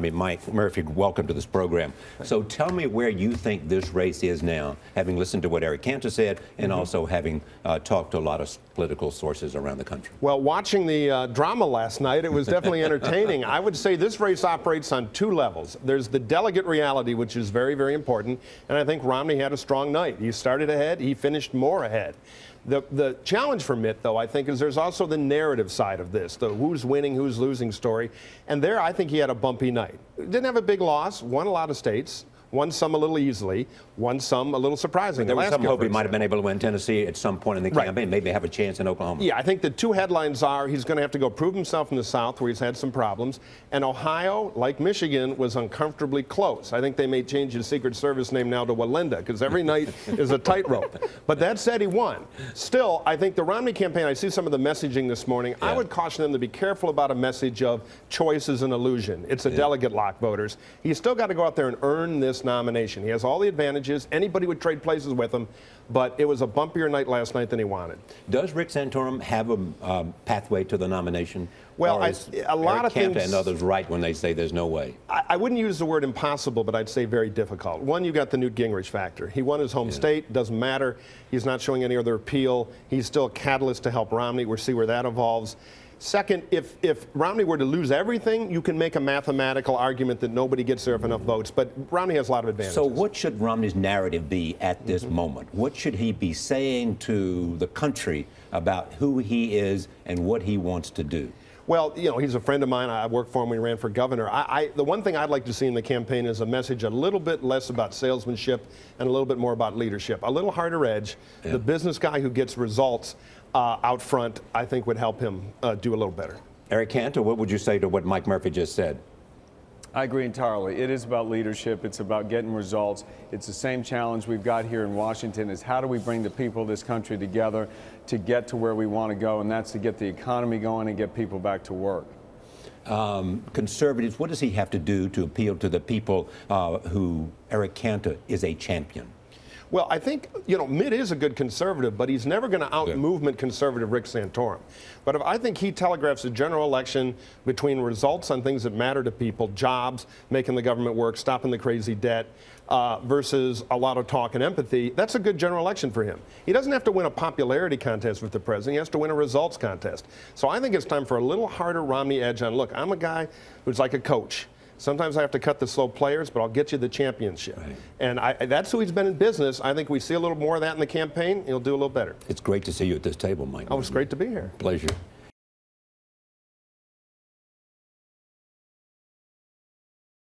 Mike Murphy, welcome to this program. So tell me where you think this race is now, having listened to what Eric Cantor said and also having talked to a lot of political sources around the country. Well, watching the drama last night, it was definitely entertaining. I would say this race operates on two levels. There's the delegate reality, which is very, very important, and I think Romney had a strong night. He started ahead, he finished more ahead. The challenge for Mitt, though, I think, is there's also the narrative side of this, the who's winning, who's losing story. And there, I think he had a bumpy night. Didn't have a big loss, won a lot of states, won some a little easily, won some a little surprisingly. There was some hope he might have been able to win Tennessee at some point in the campaign, maybe have a chance in Oklahoma. Yeah, I think the two headlines are he's going to have to go prove himself in the South, where he's had some problems, and Ohio, like Michigan, was uncomfortably close. I think they may change his Secret Service name now to Walinda, because every night is a tightrope. But that said, he won. Still, I think the Romney campaign, I see some of the messaging this morning. I would caution them to be careful about a message of choice is an illusion. It's a delegate lock, voters. He's still got to go out there and earn this nomination. He has all the advantages. Anybody would trade places with him, but it was a bumpier night last night than he wanted. Does Rick Santorum have a pathway to the nomination? Well, a lot of things. And others right when they say there's no way. I wouldn't use the word impossible, but I'd say very difficult. One, you got the Newt Gingrich factor. He won his home state. Doesn't matter. He's not showing any other appeal. He's still a catalyst to help Romney. We'll see where that evolves. Second, if Romney were to lose everything, you can make a mathematical argument that nobody gets there if enough votes. But Romney has a lot of advantages. So what should Romney's narrative be at this moment? What should he be saying to the country about who he is and what he wants to do? Well, you know, he's a friend of mine. I worked for him when he ran for governor. The one thing I'd like to see in the campaign is a message a little bit less about salesmanship and a little bit more about leadership. A little harder edge. The business guy who gets results out front, I think, would help him do a little better. Eric Cantor, what would you say to what Mike Murphy just said? I agree entirely. It is about leadership. It's about getting results. It's the same challenge we've got here in Washington is how do we bring the people of this country together to get to where we want to go, and that's to get the economy going and get people back to work. Conservatives, what does he have to do to appeal to the people who Eric Cantor is a champion? Well, I think, you know, Mitt is a good conservative, but he's never going to out-movement conservative Rick Santorum. But if I think he telegraphs a general election between results on things that matter to people, jobs, making the government work, stopping the crazy debt, versus a lot of talk and empathy, that's a good general election for him. He doesn't have to win a popularity contest with the president. He has to win a results contest. So I think it's time for a little harder Romney edge on, look, I'm a guy who's like a coach. Sometimes I have to cut the slow players, but I'll get you the championship. Right. And that's who he's been in business. I think we see a little more of that in the campaign. He'll do a little better. It's great to see you at this table, Mike. Oh, it's great to be here. Pleasure.